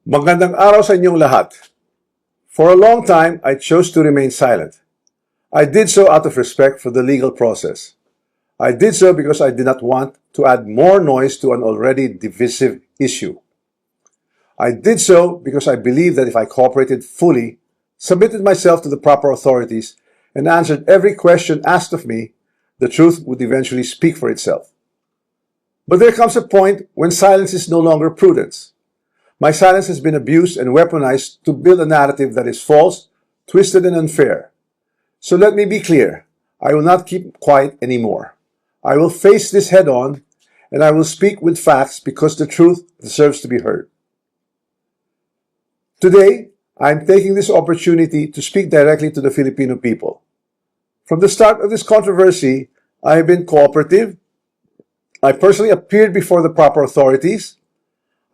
Magandang araw sa inyong lahat. For a long time, I chose to remain silent. I did so out of respect for the legal process. I did so because I did not want to add more noise to an already divisive issue. I did so because I believed that if I cooperated fully, submitted myself to the proper authorities, and answered every question asked of me, the truth would eventually speak for itself. But there comes a point when silence is no longer prudence. My silence has been abused and weaponized to build a narrative that is false, twisted, and unfair. So let me be clear. I will not keep quiet anymore. I will face this head on, and I will speak with facts because the truth deserves to be heard. Today, I am taking this opportunity to speak directly to the Filipino people. From the start of this controversy, I have been cooperative. I personally appeared before the proper authorities.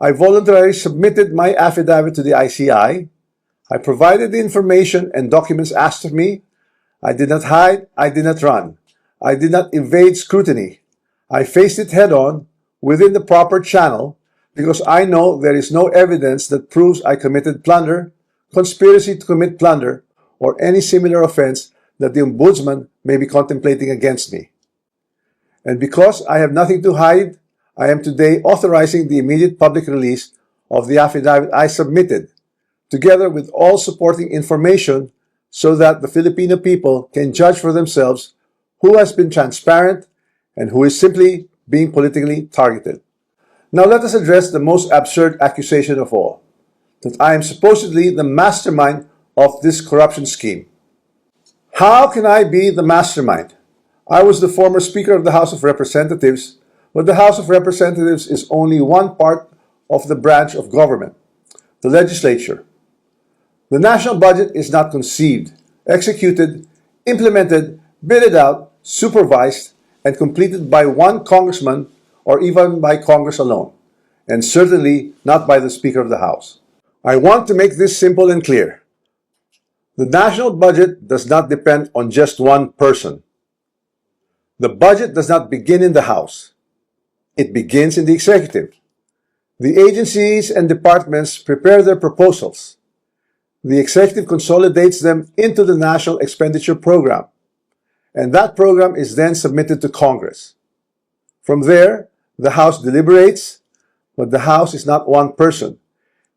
I voluntarily submitted my affidavit to the ICI. I provided the information and documents asked of me. I did not hide. I did not run. I did not evade scrutiny. I faced it head on within the proper channel because I know there is no evidence that proves I committed plunder, conspiracy to commit plunder, or any similar offense that the Ombudsman may be contemplating against me. And because I have nothing to hide, I am today authorizing the immediate public release of the affidavit I submitted, together with all supporting information so that the Filipino people can judge for themselves who has been transparent and who is simply being politically targeted. Now let us address the most absurd accusation of all, that I am supposedly the mastermind of this corruption scheme. How can I be the mastermind? I was the former Speaker of the House of Representatives, but the House of Representatives is only one part of the branch of government, the legislature. The national budget is not conceived, executed, implemented, bidded out, supervised, and completed by one congressman or even by Congress alone, and certainly not by the Speaker of the House. I want to make this simple and clear. The national budget does not depend on just one person. The budget does not begin in the House. It begins in the executive. The agencies and departments prepare their proposals. The executive consolidates them into the National Expenditure Program, and that program is then submitted to Congress. From there, the House deliberates, but the House is not one person,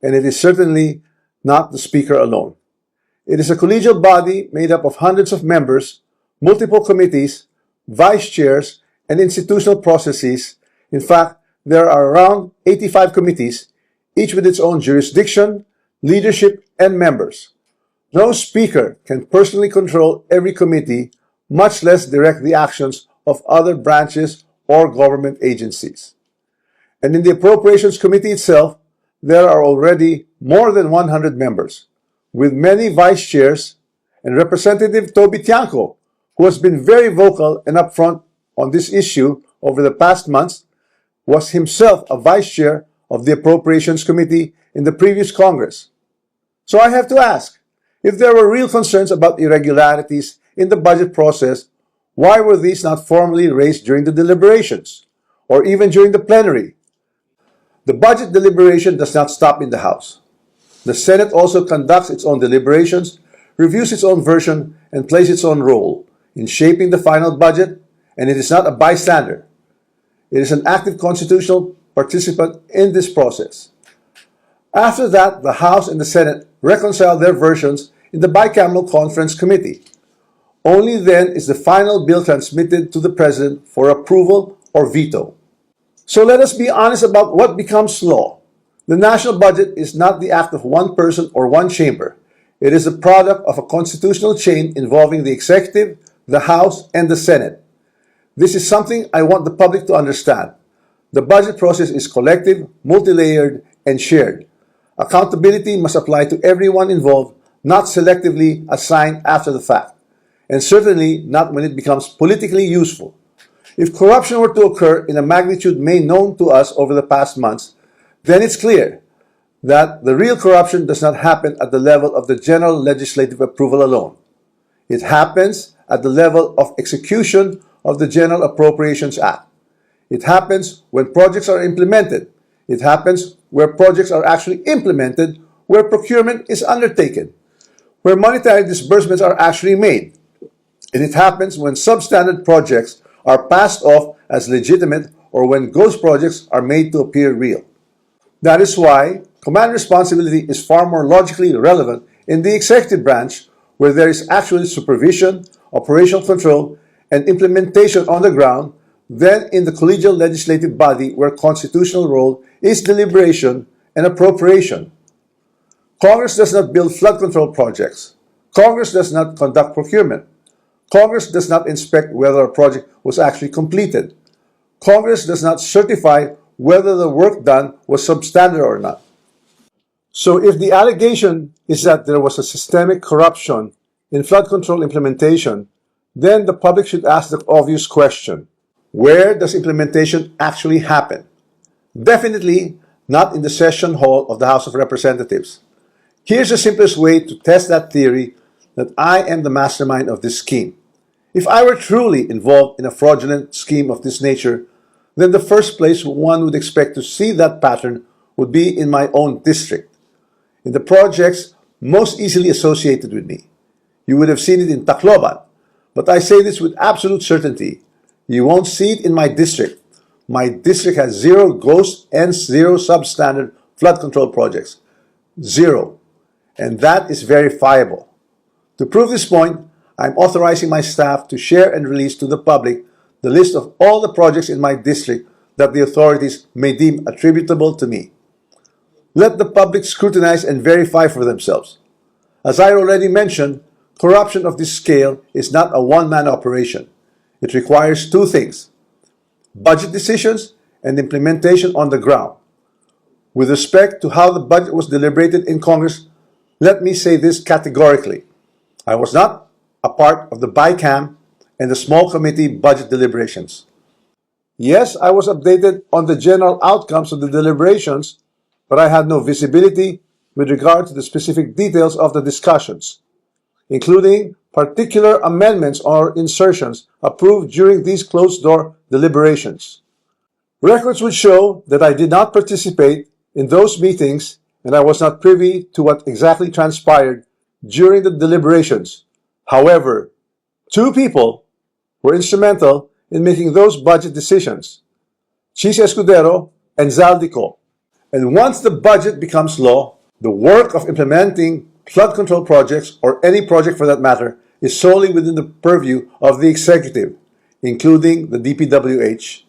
and it is certainly not the Speaker alone. It is a collegial body made up of hundreds of members, multiple committees, vice chairs, and institutional processes. In fact, there are around 85 committees, each with its own jurisdiction, leadership, and members. No speaker can personally control every committee, much less direct the actions of other branches or government agencies. And in the Appropriations Committee itself, there are already more than 100 members, with many vice chairs, and Representative Toby Tiangco, who has been very vocal and upfront on this issue over the past months, was himself a vice chair of the Appropriations Committee in the previous Congress. So I have to ask, if there were real concerns about irregularities in the budget process, why were these not formally raised during the deliberations, or even during the plenary? The budget deliberation does not stop in the House. The Senate also conducts its own deliberations, reviews its own version, and plays its own role in shaping the final budget, and it is not a bystander. It is an active constitutional participant in this process. After that, the House and the Senate reconcile their versions in the bicameral conference committee. Only then is the final bill transmitted to the President for approval or veto. So let us be honest about what becomes law. The national budget is not the act of one person or one chamber. It is the product of a constitutional chain involving the executive, the House, and the Senate. This is something I want the public to understand. The budget process is collective, multi-layered, and shared. Accountability must apply to everyone involved, not selectively assigned after the fact, and certainly not when it becomes politically useful. If corruption were to occur in a magnitude made known to us over the past months, then it's clear that the real corruption does not happen at the level of the general legislative approval alone. It happens at the level of execution of the General Appropriations Act. It happens when projects are implemented. It happens where projects are actually implemented, where procurement is undertaken, where monetary disbursements are actually made. And it happens when substandard projects are passed off as legitimate or when ghost projects are made to appear real. That is why command responsibility is far more logically relevant in the executive branch, where there is actually supervision, operational control, and implementation on the ground, than in the collegial legislative body, where constitutional role is deliberation and appropriation. Congress does not build flood control projects. Congress does not conduct procurement. Congress does not inspect whether a project was actually completed. Congress does not certify whether the work done was substandard or not. So if the allegation is that there was a systemic corruption in flood control implementation, then the public should ask the obvious question: where does implementation actually happen? Definitely not in the session hall of the House of Representatives. Here's the simplest way to test that theory that I am the mastermind of this scheme. If I were truly involved in a fraudulent scheme of this nature, then the first place one would expect to see that pattern would be in my own district, in the projects most easily associated with me. You would have seen it in Tacloban, but I say this with absolute certainty. You won't see it in my district. My district has 0 ghost and 0 substandard flood control projects. 0. And that is verifiable. To prove this point, I'm authorizing my staff to share and release to the public the list of all the projects in my district that the authorities may deem attributable to me. Let the public scrutinize and verify for themselves. As I already mentioned, corruption of this scale is not a one-man operation. It requires 2 things: budget decisions and implementation on the ground. With respect to how the budget was deliberated in Congress, let me say this categorically. I was not a part of the BICAM and the small committee budget deliberations. Yes, I was updated on the general outcomes of the deliberations, but I had no visibility with regard to the specific details of the discussions, including particular amendments or insertions approved during these closed-door deliberations. Records would show that I did not participate in those meetings and I was not privy to what exactly transpired during the deliberations. However, 2 people were instrumental in making those budget decisions: Chis Escudero and Zaldico. And once the budget becomes law, the work of implementing flood control projects, or any project for that matter, is solely within the purview of the executive, including the DPWH,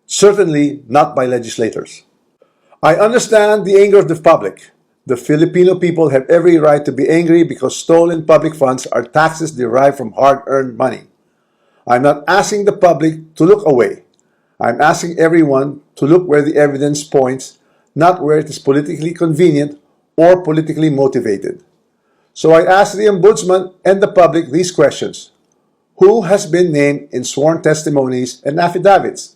certainly not by legislators. I understand the anger of the public. The Filipino people have every right to be angry because stolen public funds are taxes derived from hard-earned money. I'm not asking the public to look away. I'm asking everyone to look where the evidence points, not where it is politically convenient or politically motivated. So I ask the Ombudsman and the public these questions. Who has been named in sworn testimonies and affidavits?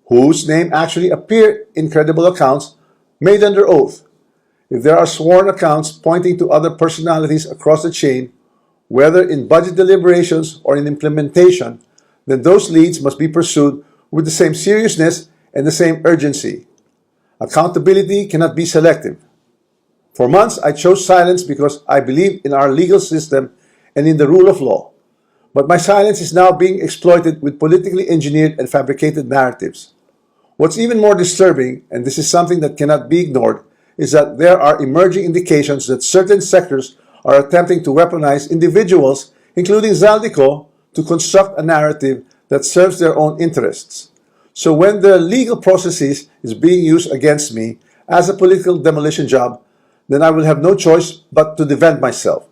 Whose name actually appeared in credible accounts made under oath? If there are sworn accounts pointing to other personalities across the chain, whether in budget deliberations or in implementation, then those leads must be pursued with the same seriousness and the same urgency. Accountability cannot be selective. For months, I chose silence because I believe in our legal system and in the rule of law. But my silence is now being exploited with politically engineered and fabricated narratives. What's even more disturbing, and this is something that cannot be ignored, is that there are emerging indications that certain sectors are attempting to weaponize individuals, including Zaldico, to construct a narrative that serves their own interests. So when the legal processes is being used against me as a political demolition job, then I will have no choice but to defend myself.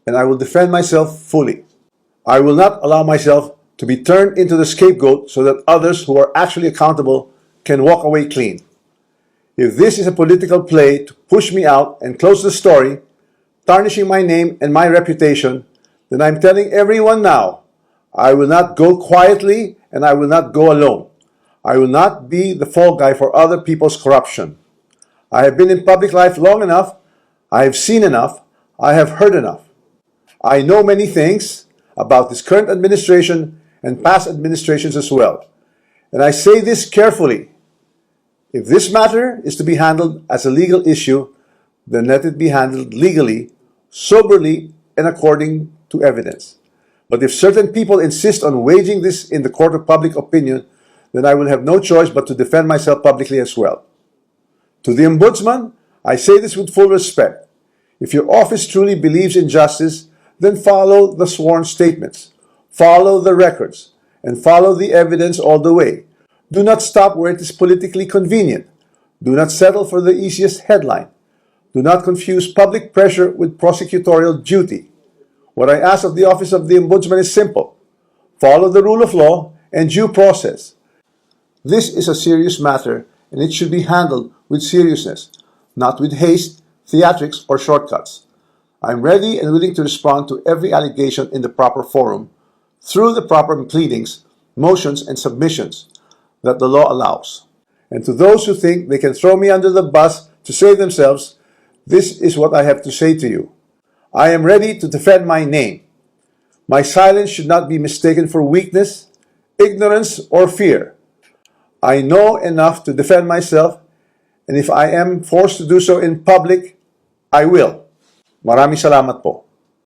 And I will defend myself fully. I will not allow myself to be turned into the scapegoat so that others who are actually accountable can walk away clean. If this is a political play to push me out and close the story, tarnishing my name and my reputation, then I'm telling everyone now, I will not go quietly and I will not go alone. I will not be the fall guy for other people's corruption. I have been in public life long enough. I have seen enough. I have heard enough. I know many things about this current administration and past administrations as well. And I say this carefully. If this matter is to be handled as a legal issue, then let it be handled legally, soberly, and according to evidence. But if certain people insist on waging this in the court of public opinion, then I will have no choice but to defend myself publicly as well. To the Ombudsman, I say this with full respect. If your office truly believes in justice, then follow the sworn statements, follow the records, and follow the evidence all the way. Do not stop where it is politically convenient. Do not settle for the easiest headline. Do not confuse public pressure with prosecutorial duty. What I ask of the Office of the Ombudsman is simple. Follow the rule of law and due process. This is a serious matter, and it should be handled with seriousness, not with haste, theatrics, or shortcuts. I am ready and willing to respond to every allegation in the proper forum, through the proper pleadings, motions, and submissions that the law allows. And to those who think they can throw me under the bus to save themselves, this is what I have to say to you. I am ready to defend my name. My silence should not be mistaken for weakness, ignorance, or fear. I know enough to defend myself, and if I am forced to do so in public, I will. Maraming salamat po.